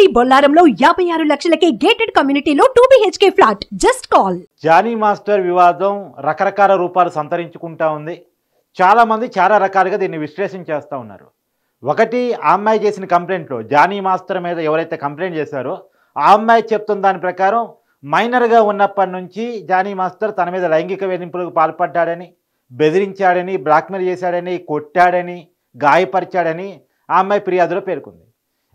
మీ బొల్లారంలో 56 లక్షలకే gated కమ్యూనిటీలో 2 BHK flat. Just call. Jani master వివాదం రకరకాల రూపాలు సంతరించుకుంటా ఉంది. చాలామంది చాలా రకాలుగా దీన్ని విశ్లేషణ చేస్తూ ఉన్నారు. ఒకటి, ఆ అమ్మాయి చేసిన కంప్లైంట్లో జానీ మాస్టర్ మీద ఎవరైతే కంప్లైంట్ చేశారో ఆ అమ్మాయి చెప్తున్న దాని ప్రకారం మైనర్గా ఉన్నప్పటి నుంచి జానీ మాస్టర్ తన మీద లైంగిక వేధింపులకు పాల్పడ్డాడని, బెదిరించాడని, బ్లాక్మెయిల్ చేశాడని, కొట్టాడని, గాయపరిచాడని ఆ అమ్మాయి ఫిర్యాదులో పేర్కొంది.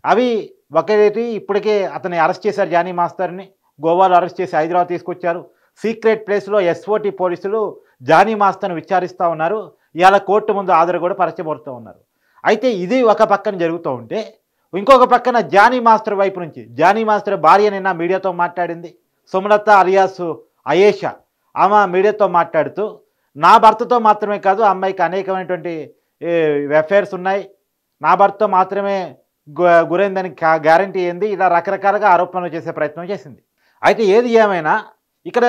అవి ఒకటి, ఇప్పటికే అతన్ని అరెస్ట్ చేశారు. జానీ మాస్టర్ని గోవాలో అరెస్ట్ చేసి హైదరాబాద్ తీసుకొచ్చారు. సీక్రెట్ ప్లేస్లో SOT పోలీసులు జానీ మాస్టర్ని విచారిస్తూ ఉన్నారు. ఇవాళ కోర్టు ముందు హాజరు కూడా పరచబడుతూ ఉన్నారు. అయితే ఇది ఒక పక్కన జరుగుతూ ఉంటే, ఇంకొక పక్కన జానీ మాస్టర్ వైపు నుంచి జానీ మాస్టర్ భార్య నిన్న మీడియాతో మాట్లాడింది. సుమలత అలియాస్ అయేషా ఆమె మీడియాతో మాట్లాడుతూ, నా భర్తతో మాత్రమే కాదు, అమ్మాయికి అనేకమైనటువంటి అఫైర్స్ ఉన్నాయి, నా భర్తతో మాత్రమే గురైందని గ్యారంటీ ఏంది, ఇలా రకరకాలుగా ఆరోపణలు చేసే ప్రయత్నం చేసింది. అయితే ఏది ఏమైనా ఇక్కడ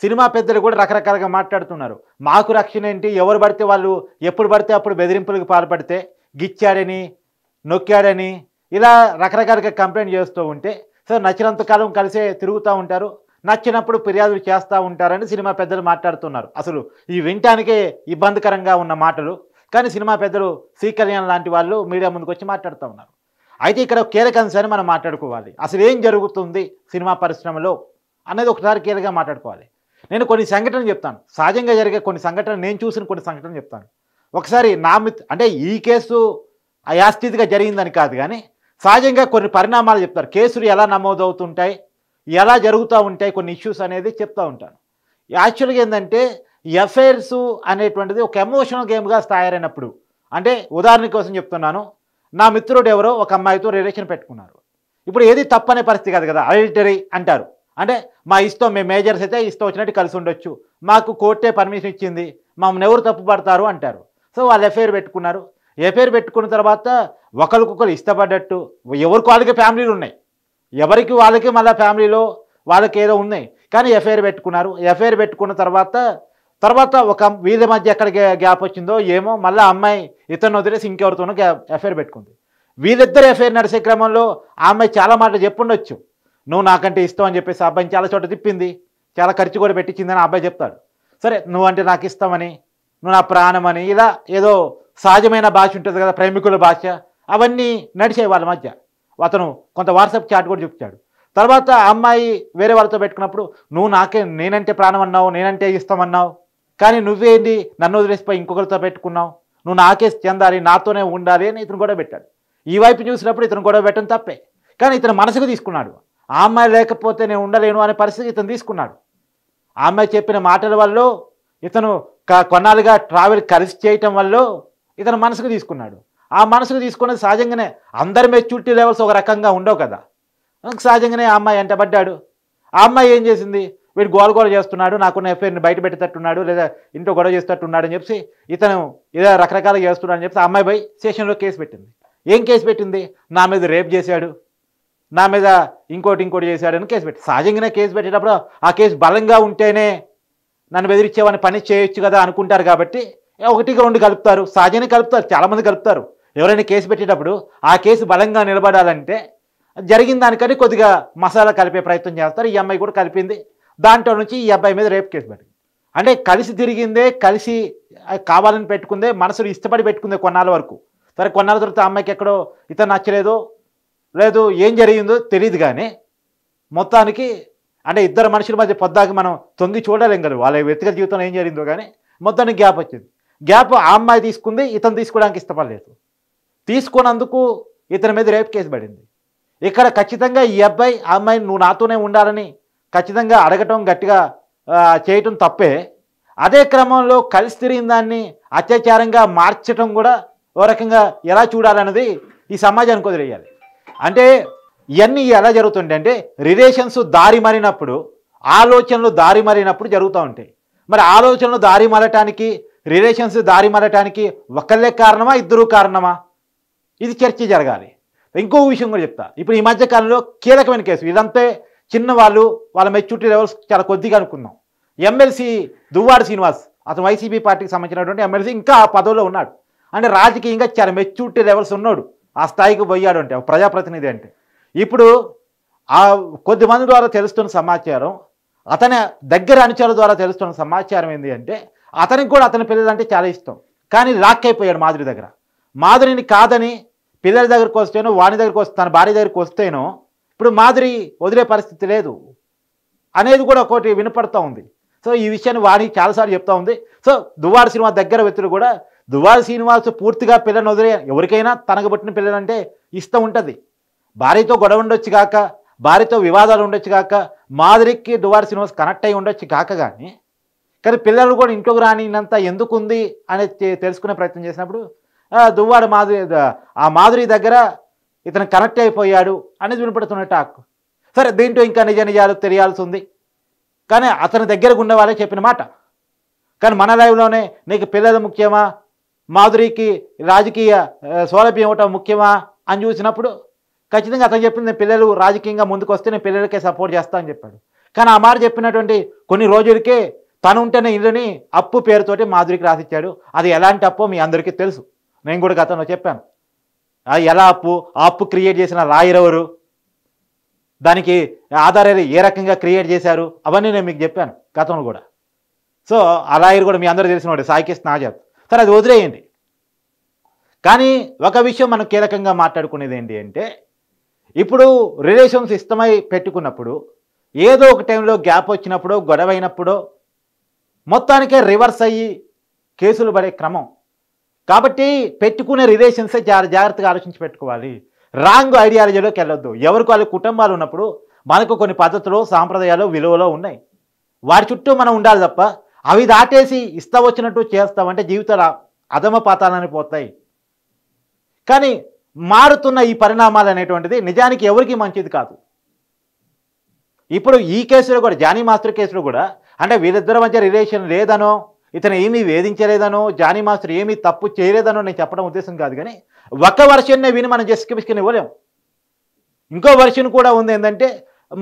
సినిమా పెద్దలు కూడా రకరకాలుగా మాట్లాడుతున్నారు. మాకు రక్షణ ఏంటి, ఎవరు పడితే వాళ్ళు ఎప్పుడు పడితే అప్పుడు బెదిరింపులకు పాల్పడితే గిచ్చాడని, నొక్కాడని, ఇలా రకరకాలుగా కంప్లైంట్ చేస్తూ ఉంటే సో నచ్చినంత కాలం కలిసే తిరుగుతూ ఉంటారు, నచ్చినప్పుడు ఫిర్యాదులు చేస్తూ ఉంటారని సినిమా పెద్దలు మాట్లాడుతున్నారు. అసలు ఈ వినటానికే ఇబ్బందికరంగా ఉన్న మాటలు, కానీ సినిమా పెద్దలు సి కళ్యాణ్ లాంటి వాళ్ళు మీడియా ముందుకు వచ్చి మాట్లాడుతూ ఉన్నారు. అయితే ఇక్కడ కీలక అంశాన్ని మనం మాట్లాడుకోవాలి. అసలు ఏం జరుగుతుంది సినిమా పరిశ్రమలో అనేది ఒకసారి కీలకంగా మాట్లాడుకోవాలి. నేను కొన్ని సంఘటనలు చెప్తాను, సహజంగా జరిగే కొన్ని సంఘటనలు, నేను చూసిన కొన్ని సంఘటనలు చెప్తాను. ఒకసారి అంటే ఈ కేసు అయాస్థితిగా జరిగిందని కాదు, కానీ సహజంగా కొన్ని పరిణామాలు చెప్తారు. కేసులు ఎలా నమోదవుతుంటాయి, ఎలా జరుగుతూ ఉంటాయి, కొన్ని ఇష్యూస్ అనేది చెప్తూ ఉంటాను. యాక్చువల్గా ఏంటంటే అఫైర్స్ అనేటువంటిది ఒక ఎమోషనల్ గేమ్గా తయారైనప్పుడు, అంటే ఉదాహరణ కోసం చెప్తున్నాను, నా మిత్రుడు ఎవరో ఒక అమ్మాయితో రిలేషన్ పెట్టుకున్నారు. ఇప్పుడు ఏది తప్పనే పరిస్థితి కాదు కదా, అడిటరీ అంటారు. అంటే మా ఇష్టం, మేము మేజర్స్ అయితే ఇష్టం వచ్చినట్టు కలిసి ఉండొచ్చు, మాకు కోర్టే పర్మిషన్ ఇచ్చింది, మమ్మల్ని ఎవరు తప్పు పడతారు అంటారు. సో వాళ్ళు ఎఫ్ఐఆర్ పెట్టుకున్నారు. ఎఫ్ఐఆర్ పెట్టుకున్న తర్వాత ఒకరికొకరు ఇష్టపడ్డట్టు, ఎవరికి వాళ్ళకి ఫ్యామిలీలు ఉన్నాయి, ఎవరికి వాళ్ళకి మళ్ళీ ఫ్యామిలీలో వాళ్ళకి ఏదో ఉన్నాయి, కానీ ఎఫ్ఐఆర్ పెట్టుకున్నారు. ఎఫ్ఐఆర్ పెట్టుకున్న తర్వాత ఒక వీళ్ళ మధ్య ఎక్కడ గ్యాప్ వచ్చిందో ఏమో, మళ్ళీ అమ్మాయి ఇతను వదిలేసి ఇంకెవరితోనో ఎఫ్ఐఆర్ పెట్టుకుంది. వీళ్ళిద్దరు ఎఫ్ఐఆర్ నడిచే క్రమంలో ఆ అమ్మాయి చాలా మాటలు చెప్పుండొచ్చు. నువ్వు నాకంటే ఇష్టం అని చెప్పేసి ఆ అబ్బాయిని చాలా చోట తిప్పింది, చాలా ఖర్చు కూడా పెట్టించిందని ఆ అబ్బాయి చెప్తాడు. సరే, నువ్వంటే నాకు ఇష్టమని, నువ్వు నా ప్రాణమని, ఇలా ఏదో సహజమైన భాష ఉంటుంది కదా, ప్రేమికుల భాష, అవన్నీ నడిచాయి వాళ్ళ మధ్య. అతను కొంత వాట్సాప్ చాట్ కూడా చూపించాడు. తర్వాత ఆ అమ్మాయి వేరే వాళ్ళతో పెట్టుకున్నప్పుడు, నువ్వు నేనంటే ప్రాణం అన్నావు, నేనంటే ఇష్టం అన్నావు, కానీ నువ్వేంటి నన్ను వదిలేసిపోయి ఇంకొకరితో పెట్టుకున్నావు, నువ్వు నాకే చెందాలి, నాతోనే ఉండాలి అని ఇతను గొడవ పెట్టాడు. ఈ వైపు చూసినప్పుడు ఇతను గొడవ పెట్టడం తప్పే, కానీ ఇతను మనసుకు తీసుకున్నాడు. ఆ అమ్మాయి లేకపోతే నేను ఉండలేను అనే పరిస్థితి ఇతను తీసుకున్నాడు. ఆ అమ్మాయి చెప్పిన మాటల వల్ల, ఇతను కొన్నాళ్ళుగా ట్రావెల్ కలిసి చేయటం వల్ల ఇతను మనసుకు తీసుకున్నాడు. ఆ మనసుకు తీసుకున్నది సహజంగానే, అందరి మెచ్యూరిటీ లెవెల్స్ ఒక రకంగా ఉండవు కదా, సహజంగానే ఆ అమ్మాయి వెంటబడ్డాడు. ఆ అమ్మాయి ఏం చేసింది, వీడు గోల చేస్తున్నాడు, నాకున్న ఎఫ్ఐఆర్ని బయట పెట్టేటట్టున్నాడు, లేదా ఇంట్లో గొడవ చేసేటట్టున్నాడు అని చెప్పి ఇతను ఇలా రకరకాలుగా చేస్తున్నాడు అని చెప్పి ఆ అమ్మాయి పోయి స్టేషన్లో కేసు పెట్టింది. ఏం కేసు పెట్టింది, నా మీద రేప్ చేశాడు, నా మీద ఇంకోటి చేశాడని కేసు పెట్టి. సహజంగానే కేసు పెట్టేటప్పుడు ఆ కేసు బలంగా ఉంటేనే నన్ను బెదిరించేవాడిని పని చేయొచ్చు కదా అనుకుంటారు. కాబట్టి ఒకటిగా రెండు కలుపుతారు, సహజంగానే కలుపుతారు, చాలామంది కలుపుతారు. ఎవరైనా కేసు పెట్టేటప్పుడు ఆ కేసు బలంగా నిలబడాలంటే జరిగిన దానికని కొద్దిగా మసాలా కలిపే ప్రయత్నం చేస్తారు. ఈ అమ్మాయి కూడా కలిపింది. దాంట్లో నుంచి ఈ అబ్బాయి మీద రేప్ కేసు పెట్టింది. అంటే కలిసి తిరిగిందే, కలిసి కావాలని పెట్టుకుందే, మనసులు ఇష్టపడి పెట్టుకుందే కొన్నాళ్ళ వరకు. సరే, కొన్నాళ్ళ తర్వాత అమ్మాయికి ఎక్కడో ఇతను నచ్చలేదో లేదు, ఏం జరిగిందో తెలియదు, కానీ మొత్తానికి అంటే ఇద్దరు మనుషుల మధ్య పొద్దాకి మనం తొంగి చూడలేం కదా వాళ్ళ వ్యక్తిగత జీవితంలో ఏం జరిగిందో, కానీ మొత్తానికి గ్యాప్ వచ్చింది. గ్యాప్ ఆ అమ్మాయి తీసుకుంది, ఇతను తీసుకోవడానికి ఇష్టపడలేదు. తీసుకున్నందుకు ఇతని మీద రేప్ కేసు పడింది. ఇక్కడ ఖచ్చితంగా ఈ అబ్బాయి ఆ అమ్మాయిని నువ్వు నాతోనే ఉండాలని ఖచ్చితంగా అడగటం, గట్టిగా చేయటం తప్పే. అదే క్రమంలో కలిసి తిరిగిన దాన్ని అత్యాచారంగా మార్చడం కూడా ఓ రకంగా ఎలా చూడాలన్నది ఈ సమాజానికి వదిలేయాలి. అంటే ఇవన్నీ ఎలా జరుగుతుంటాయి అంటే, రిలేషన్స్ దారి మరినప్పుడు, ఆలోచనలు దారి మరినప్పుడు జరుగుతూ ఉంటాయి. మరి ఆలోచనలు దారి మరటానికి, రిలేషన్స్ దారి మరటానికి ఒకళ్ళే కారణమా, ఇద్దరు కారణమా, ఇది చర్చ జరగాలి. ఇంకో విషయం కూడా చెప్తా. ఇప్పుడు ఈ మధ్యకాలంలో కీలకమైన కేసు, ఇదంతే చిన్నవాళ్ళు, వాళ్ళ మెచ్యూరిటీ లెవెల్స్ చాలా కొద్దిగా అనుకున్నాం. ఎమ్మెల్సీ దువ్వాడ శ్రీనివాస్, అతను వైసీపీ పార్టీకి సంబంధించినటువంటి ఎమ్మెల్సీ, ఇంకా ఆ పదవిలో ఉన్నాడు. అంటే రాజకీయంగా చాలా మెచ్యూరిటీ లెవెల్స్ ఉన్నాడు, ఆ స్థాయికి పోయాడు అంటే, ప్రజాప్రతినిధి అంటే. ఇప్పుడు ఆ కొద్దిమంది ద్వారా తెలుస్తున్న సమాచారం, అతని దగ్గర అనుచరుల ద్వారా తెలుస్తున్న సమాచారం ఏంటి అంటే అతనికి కూడా అతని పిల్లలంటే చాలా ఇష్టం. కానీ లాక్కైపోయాడు మాధురి దగ్గర. మాధురిని కాదని పిల్లల దగ్గరికి వస్తేనో, వాని దగ్గరికి వస్తే, తన భార్య దగ్గరికి వస్తేనో ఇప్పుడు మాధురి వదిలే పరిస్థితి లేదు అనేది కూడా ఒకటి వినపడుతూ ఉంది. సో ఈ విషయాన్ని వాణి చాలాసార్లు చెప్తా ఉంది. సో దువ్వాడ శ్రీనివాస్ దగ్గర వ్యక్తులు కూడా దువ్వాడ శ్రీనివాస్ పూర్తిగా పిల్లని వదిలే, ఎవరికైనా తనకు పుట్టిన పిల్లలంటే ఇష్టం ఉంటుంది. భార్యతో గొడవ ఉండొచ్చు కాక, భార్యతో వివాదాలు ఉండొచ్చు కాక, మాధురికి దువ్వాడ శ్రీనివాస్ కనెక్ట్ అయి ఉండొచ్చు కాక, కానీ పిల్లలు కూడా ఇంట్లోకి రానినంత ఎందుకు ఉంది అనేది తెలుసుకునే ప్రయత్నం చేసినప్పుడు దువ్వాడ మాధురి దగ్గర ఇతను కనెక్ట్ అయిపోయాడు అనేది వినపడుతున్న టాక్. సరే, దీంట్లో ఇంకా నిజాలు తెలియాల్సి ఉంది. కానీ అతని దగ్గరకు ఉన్న వాళ్ళే చెప్పిన మాట. కానీ మన లైవ్లోనే నీకు పిల్లలు ముఖ్యమా, మాధురికి రాజకీయ సౌలభ్యం ఇవ్వటం ముఖ్యమా అని చూసినప్పుడు ఖచ్చితంగా అతను చెప్పింది పిల్లలు రాజకీయంగా ముందుకు వస్తే నేను పిల్లలకే సపోర్ట్ చేస్తా అని చెప్పాడు. కానీ ఆ మాట చెప్పినటువంటి కొన్ని రోజులకే తను ఉంటేనే ఇల్లుని అప్పు పేరుతోటి మాధురికి రాసిచ్చాడు. అది ఎలాంటి అప్పో మీ అందరికీ తెలుసు, నేను కూడా గతంలో చెప్పాను. అది ఎలా అప్పు, ఆ అప్పు క్రియేట్ చేసిన లాయర్ ఎవరు, దానికి ఆధారాలు ఏ రకంగా క్రియేట్ చేశారు, అవన్నీ నేను మీకు చెప్పాను గతంలో కూడా. సో ఆ లాయర్ కూడా మీ అందరూ తెలిసిన వాడు, సాయికృష్ణ ఆజాద్. సరే, అది వదిలేయండి. కానీ ఒక విషయం మనం కీలకంగా మాట్లాడుకునేది ఏంటి అంటే ఇప్పుడు రిలేషన్స్ ఇష్టమై పెట్టుకున్నప్పుడు ఏదో ఒక టైంలో గ్యాప్ వచ్చినప్పుడు, గొడవ అయినప్పుడు మొత్తానికే రివర్స్ అయ్యి కేసులు పడే క్రమం. కాబట్టి పెట్టుకునే రిలేషన్సే జాగ్రత్తగా ఆలోచించి పెట్టుకోవాలి. రాంగ్ ఐడియాలజీలోకి వెళ్ళొద్దు. ఎవరికి వాళ్ళ కుటుంబాలు ఉన్నప్పుడు మనకు కొన్ని పద్ధతులు, సాంప్రదాయాలు, విలువలు ఉన్నాయి. వాటి చుట్టూ మనం ఉండాలి తప్ప అవి దాటేసి ఇష్టం వచ్చినట్టు చేస్తామంటే జీవితాలు అధమ పాతాలని పోతాయి. కానీ మారుతున్న ఈ పరిణామాలు అనేటువంటిది నిజానికి ఎవరికి మంచిది కాదు. ఇప్పుడు ఈ కేసులో కూడా, జానీ మాస్టర్ కేసులో కూడా, అంటే వీళ్ళిద్దరి మధ్య రిలేషన్ లేదనో, ఇతను ఏమీ వేధించలేదనో, జానీ మాస్టర్ ఏమీ తప్పు చేయలేదనో నేను చెప్పడం ఉద్దేశం కాదు. కానీ ఒక వర్షన్నే విని మనం జస్టిఫికేషన్ ఇవ్వలేం. ఇంకో వర్షన్ కూడా ఉంది. ఏంటంటే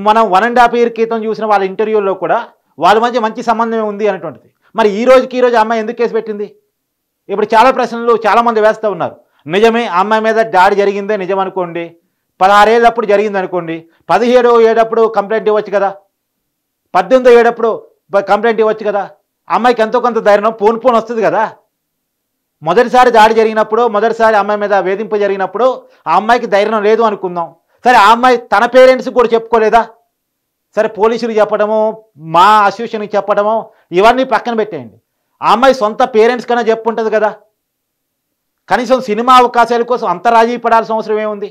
మనం 1.5 year క్రితం చూసిన వాళ్ళ ఇంటర్వ్యూలో కూడా వాళ్ళ మధ్య మంచి సంబంధమే ఉంది అనేటువంటిది. మరి ఈ రోజుకి అమ్మాయి ఎందుకు కేసు పెట్టింది? ఇప్పుడు చాలా ప్రశ్నలు చాలామంది వేస్తూ ఉన్నారు. నిజమే, అమ్మాయి మీద దాడి జరిగిందే నిజం అనుకోండి, 16 ఏళ్ళప్పుడు జరిగింది అనుకోండి, 17 ఏడప్పుడు కంప్లైంట్ ఇవ్వచ్చు కదా, 18 ఏడప్పుడు కంప్లైంట్ ఇవ్వచ్చు కదా. అమ్మాయికి ఎంతో కొంత ధైర్యం పోన్ వస్తుంది కదా. మొదటిసారి దాడి జరిగినప్పుడు, మొదటిసారి అమ్మాయి మీద వేధింపు జరిగినప్పుడు ఆ అమ్మాయికి ధైర్యం లేదు అనుకుందాం. సరే, ఆ అమ్మాయి తన పేరెంట్స్కి కూడా చెప్పుకోలేదా? సరే, పోలీసులు చెప్పడము, మా అసోసియేషన్కి చెప్పడము, ఇవన్నీ పక్కన పెట్టేయండి. ఆ అమ్మాయి సొంత పేరెంట్స్ కన్నా చెప్పుంటుంది కదా. కనీసం సినిమా అవకాశాల కోసం అంత రాజీ పడాల్సిన అవసరం ఏముంది?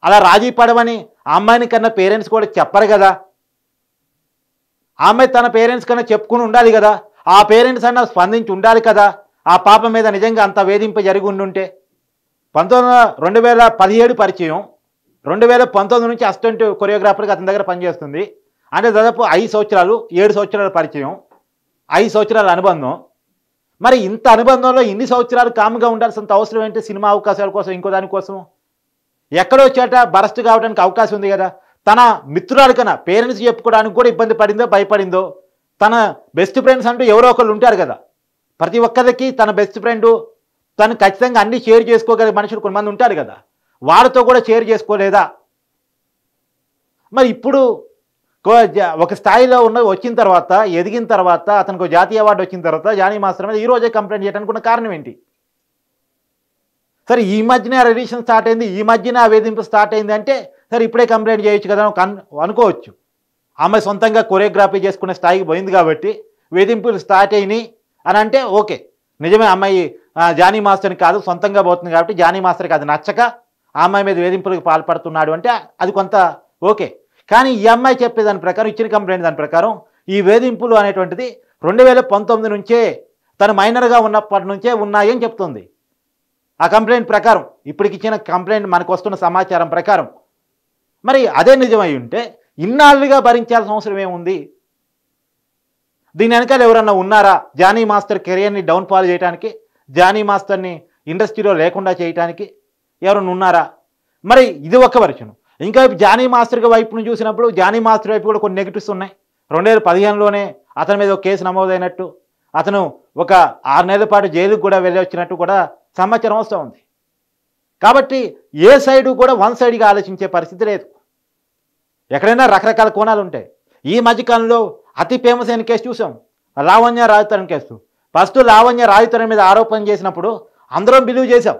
అలా రాజీ పడమని ఆ అమ్మాయిని కన్నా పేరెంట్స్ కూడా చెప్పరు కదా. ఆ అమ్మాయి తన పేరెంట్స్ కన్నా చెప్పుకుని ఉండాలి కదా. ఆ పేరెంట్స్ అన్న స్పందించి ఉండాలి కదా. ఆ పాప మీద నిజంగా అంత వేధింపు జరిగి ఉండుంటే. 2017 పరిచయం, 2019 నుంచి అసిస్టెంట్ కొరియోగ్రాఫర్గా అతని దగ్గర పనిచేస్తుంది. అంటే దాదాపు 5 సంవత్సరాలు 7 సంవత్సరాల పరిచయం, 5 సంవత్సరాల అనుబంధం. మరి ఇంత అనుబంధంలో ఇన్ని సంవత్సరాలు కామ్గా ఉండాల్సినంత అవసరం ఏంటి? సినిమా అవకాశాల కోసం, ఇంకో దానికోసం. ఎక్కడో చేట బరస్ట్ కావడానికి అవకాశం ఉంది కదా. తన మిత్రురాలు కన్నా పేరెంట్స్ చెప్పుకోవడానికి కూడా ఇబ్బంది పడిందో, భయపడిందో. తన బెస్ట్ ఫ్రెండ్స్ అంటూ ఎవరో ఒకళ్ళు ఉంటారు కదా. ప్రతి ఒక్కరికి తన బెస్ట్ ఫ్రెండు, తను ఖచ్చితంగా అన్నీ షేర్ చేసుకోగలిగే మనుషులు కొంతమంది ఉంటారు కదా. వారితో కూడా షేర్ చేసుకోలేదా? మరి ఇప్పుడు ఒక స్థాయిలో వచ్చిన తర్వాత, ఎదిగిన తర్వాత, అతనికి జాతీయ అవార్డు వచ్చిన తర్వాత జానీ మాస్టర్ మీద ఈరోజే కంప్లైంట్ చేయడానికి ఉన్న కారణం ఏంటి? సరే, ఈ మధ్యనే రిలేషన్ స్టార్ట్ అయింది, ఈ మధ్యన వేధింపు స్టార్ట్ అయింది అంటే సరే ఇప్పుడే కంప్లైంట్ చేయొచ్చు కదా అనుకోవచ్చు. ఆమె సొంతంగా కొరియోగ్రఫీ చేసుకునే స్థాయికి పోయింది కాబట్టి వేధింపులు స్టార్ట్ అయినాయి అని అంటే ఓకే, నిజమే. అమ్మాయి జానీ మాస్టర్ని కాదు, సొంతంగా పోతుంది కాబట్టి జానీ మాస్టర్కి అది నచ్చక ఆ అమ్మాయి మీద వేధింపులకు పాల్పడుతున్నాడు అంటే అది కొంత ఓకే. కానీ ఈ అమ్మాయి చెప్పేదాని ప్రకారం, ఇచ్చిన కంప్లైంట్ దాని ప్రకారం ఈ వేధింపులు అనేటువంటిది 2019 నుంచే, తను మైనర్గా ఉన్నప్పటి నుంచే ఉన్నాయని చెప్తుంది ఆ కంప్లైంట్ ప్రకారం. ఇప్పటికి ఇచ్చిన కంప్లైంట్ మనకు వస్తున్న సమాచారం ప్రకారం. మరి అదే నిజమై ఉంటే ఇన్నాళ్ళుగా భరించాల్సిన అవసరం ఏముంది? దీని వెనకాల ఎవరన్నా ఉన్నారా? జానీ మాస్టర్ కెరియర్ని డౌన్ఫాల్ చేయడానికి, జానీ మాస్టర్ని ఇండస్ట్రీలో లేకుండా చేయడానికి ఎవరన్నా ఉన్నారా? మరి ఇది ఒక వర్షన్. ఇంకా జానీ మాస్టర్ వైపును చూసినప్పుడు జానీ మాస్టర్ వైపు కూడా కొన్ని నెగిటివ్స్ ఉన్నాయి. 2015లోనే అతని మీద ఒక కేసు నమోదైనట్టు, అతను ఒక 6 నెలల పాటు జైలుకు కూడా వెళ్ళి వచ్చినట్టు కూడా సమాచారం వస్తూ ఉంది. కాబట్టి ఏ సైడు కూడా వన్ సైడ్గా ఆలోచించే పరిస్థితి లేదు. ఎక్కడైనా రకరకాల కోణాలు ఉంటాయి. ఈ మధ్యకాలంలో అతి ఫేమస్ అయిన కేసు చూసాం, లావణ్య రాజతరుణ్ కేసు. ఫస్ట్ లావణ్య రాజతరుణ్ మీద ఆరోపణ చేసినప్పుడు అందరం బిలీవ్ చేశాం,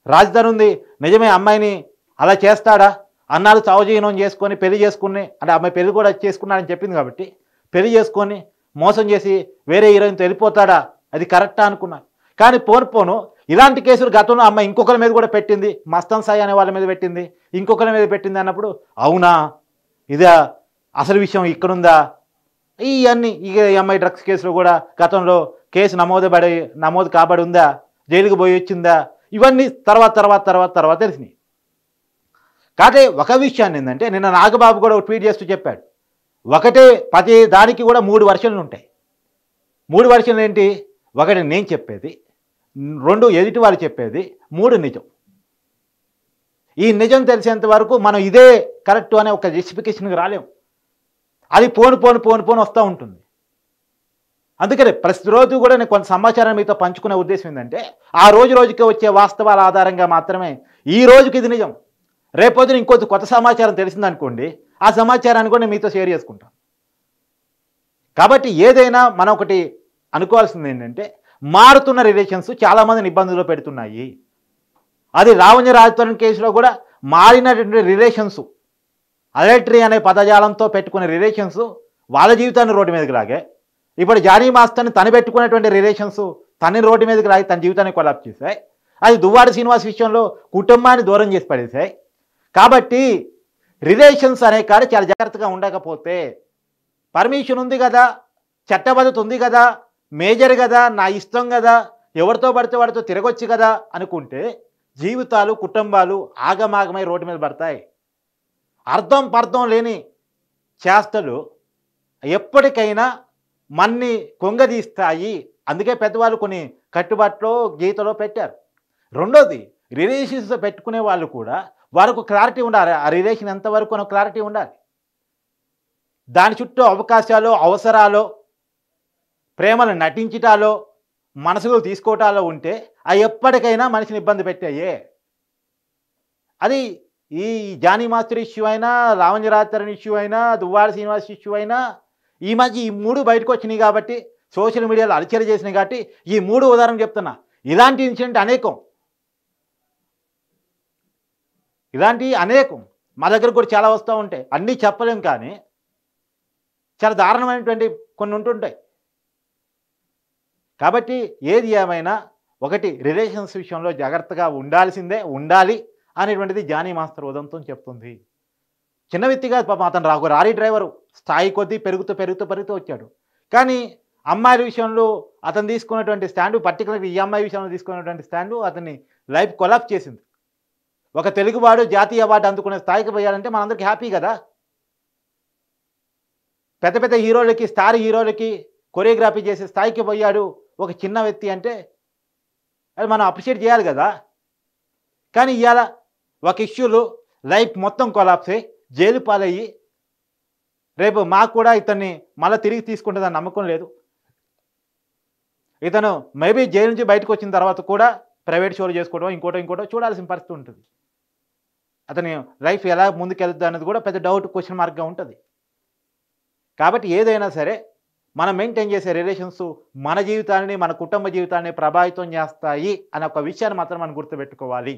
రాజతరుణ్ది నిజమే, అమ్మాయిని అలా చేస్తాడా, అన్నాడు సావజీవనం చేసుకొని పెళ్లి చేసుకుని, అంటే అమ్మాయి పెళ్లి కూడా చేసుకున్నాడని చెప్పింది కాబట్టి పెళ్లి చేసుకొని మోసం చేసి వేరే హీరోయిన్తో వెళ్ళిపోతాడా, అది కరెక్టా అనుకున్నాను. కానీ పోను ఇలాంటి కేసులు గతంలో అమ్మాయి ఇంకొకరి మీద కూడా పెట్టింది, మస్తాన్ సాయి అనే వాళ్ళ మీద పెట్టింది, ఇంకొకరి మీద పెట్టింది అన్నప్పుడు అవునా ఇదా అసలు విషయం ఇక్కడుందా, ఇవన్నీ ఇక ఈ అమ్మాయి డ్రగ్స్ కేసులో కూడా గతంలో కేసు నమోదు కాబడి ఉందా, జైలుకు పోయి వచ్చిందా, ఇవన్నీ తర్వాత తెలిసినాయి. కాదే ఒక విషయాన్ని ఏంటంటే నిన్న నాగబాబు కూడా ఒక ట్వీట్ చేస్తూ చెప్పాడు, ఒకటే ప్రతి దానికి కూడా 3 వర్షన్లు ఉంటాయి. 3 వర్షన్లు ఏంటి, ఒకటి నేను చెప్పేది, 2 ఎదుటి వాళ్ళు చెప్పేది, 3 నిజం. ఈ నిజం తెలిసేంత వరకు మనం ఇదే కరెక్ట్ అనే ఒక జస్టిఫికేషన్కి రాలేము. అది పోను వస్తూ ఉంటుంది. అందుకని ప్రతిరోజు కూడా నేను కొంత సమాచారం మీతో పంచుకునే ఉద్దేశం ఏంటంటే ఆ రోజుకి వచ్చే వాస్తవాల ఆధారంగా మాత్రమే ఈ రోజుకి ఇది నిజం. రేపొద్దున ఇంకొంచెం కొత్త సమాచారం తెలిసిందనుకోండి, ఆ సమాచారాన్ని కూడా నేను మీతో షేర్ చేసుకుంటాను. కాబట్టి ఏదైనా మనం ఒకటి అనుకోవాల్సింది ఏంటంటే మారుతున్న రిలేషన్స్ చాలామందిని ఇబ్బందుల్లో పెడుతున్నాయి. అది లావణ్య రాజతరుణ్ కేసులో కూడా మారినటువంటి రిలేషన్స్, అడల్టరీ అనే పదజాలంతో పెట్టుకునే రిలేషన్స్ వాళ్ళ జీవితాన్ని రోడ్డు మీదకి లాగే, ఇప్పుడు జానీ మాస్టర్ని తను పెట్టుకునేటువంటి రిలేషన్స్ తనని రోడ్డు మీదకి లాగి తన జీవితాన్ని కొలాప్స్ చేశాయి. అది దువ్వాడ శ్రీనివాస్ విషయంలో కుటుంబాన్ని దూరం చేసి పడేశాయి. కాబట్టి రిలేషన్స్ అనే కాడ చాలా జాగ్రత్తగా ఉండకపోతే, పర్మిషన్ ఉంది కదా, చట్టబద్ధత ఉంది కదా, మేజర్ కదా, నా ఇష్టం కదా, ఎవరితో పడితే వాడితో తిరగొచ్చు కదా అనుకుంటే జీవితాలు కుటుంబాలు ఆగమాగమై రోడ్డు మీద పడతాయి. అర్థం పర్థం లేని చేష్టలు ఎప్పటికైనా మన్ని కొంగదీస్తాయి. అందుకే పెద్దవాళ్ళు కొన్ని కట్టుబాట్లో గీతలో పెట్టారు. రెండోది, రిలేషన్స్ పెట్టుకునే వాళ్ళు కూడా వారికి క్లారిటీ ఉండాలి. ఆ రిలేషన్ ఎంతవరకు అని క్లారిటీ ఉండాలి. దాని చుట్టూ అవకాశాలు, అవసరాలు, ప్రేమను నటించటాలో, మనసులో తీసుకోవటాలో ఉంటే అవి ఎప్పటికైనా మనిషిని ఇబ్బంది పెట్టాయే. అది ఈ జానీ మాస్టర్ ఇష్యూ అయినా, లావణ్య రాజతరుణ్ ఇష్యూ అయినా, దువ్వాడ శ్రీనివాస్ ఇష్యూ అయినా, ఈ మధ్య ఈ 3 బయటకు వచ్చినాయి కాబట్టి, సోషల్ మీడియాలో అలచడి చేసినాయి కాబట్టి ఈ 3 ఉదాహరణ చెప్తున్నా. ఇలాంటి ఇన్సిడెంట్ అనేకం, ఇలాంటివి అనేకం మా దగ్గర కూడా చాలా వస్తూ ఉంటాయి. అన్నీ చెప్పలేం, కానీ చాలా దారుణమైనటువంటి కొన్ని ఉంటుంటాయి. కాబట్టి ఏది ఏమైనా ఒకటి రిలేషన్స్ విషయంలో జాగ్రత్తగా ఉండాలి అనేటువంటిది జానీ మాస్టర్ ఉదంతం చెప్తుంది. చిన్న వ్యక్తిగా పాపం అతను లారీ డ్రైవరు స్థాయి కొద్దీ పెరుగుతూ వచ్చాడు. కానీ అమ్మాయిల విషయంలో అతను తీసుకున్నటువంటి స్టాండు, పర్టికులర్గా ఈ అమ్మాయి విషయంలో తీసుకున్నటువంటి స్టాండు అతన్ని లైఫ్ కొలాప్స్ చేసింది. ఒక తెలుగువాడు జాతీయ అవార్డు అందుకునే స్థాయికి పోయాడంటే మనందరికీ హ్యాపీ కదా. పెద్ద హీరోలకి, స్టార్ హీరోలకి కొరియోగ్రఫీ చేసే స్థాయికి పోయాడు ఒక చిన్న వ్యక్తి అంటే అది మనం అప్రిషియేట్ చేయాలి కదా. కానీ ఇవాళ ఒక ఇష్యూలో లైఫ్ మొత్తం కొలాప్స్ అయ్యి జైలు పాలయ్యి, రేపు మాకు కూడా ఇతన్ని మళ్ళీ తిరిగి తీసుకుంటుందని నమ్మకం లేదు. ఇతను మేబీ జైలు నుంచి బయటకు వచ్చిన తర్వాత కూడా ప్రైవేట్ షోలు చేసుకోవడం ఇంకోటో చూడాల్సిన పరిస్థితి ఉంటుంది. అతని లైఫ్ ఎలా ముందుకెళ్తుంది అన్నది కూడా పెద్ద డౌట్, క్వశ్చన్ మార్క్గా ఉంటుంది. కాబట్టి ఏదైనా సరే మనం మెయింటైన్ చేసే రిలేషన్స్ మన జీవితాన్ని, మన కుటుంబ జీవితాన్ని ప్రభావితం చేస్తాయి అనే ఒక విషయాన్ని మాత్రం మనం గుర్తుపెట్టుకోవాలి.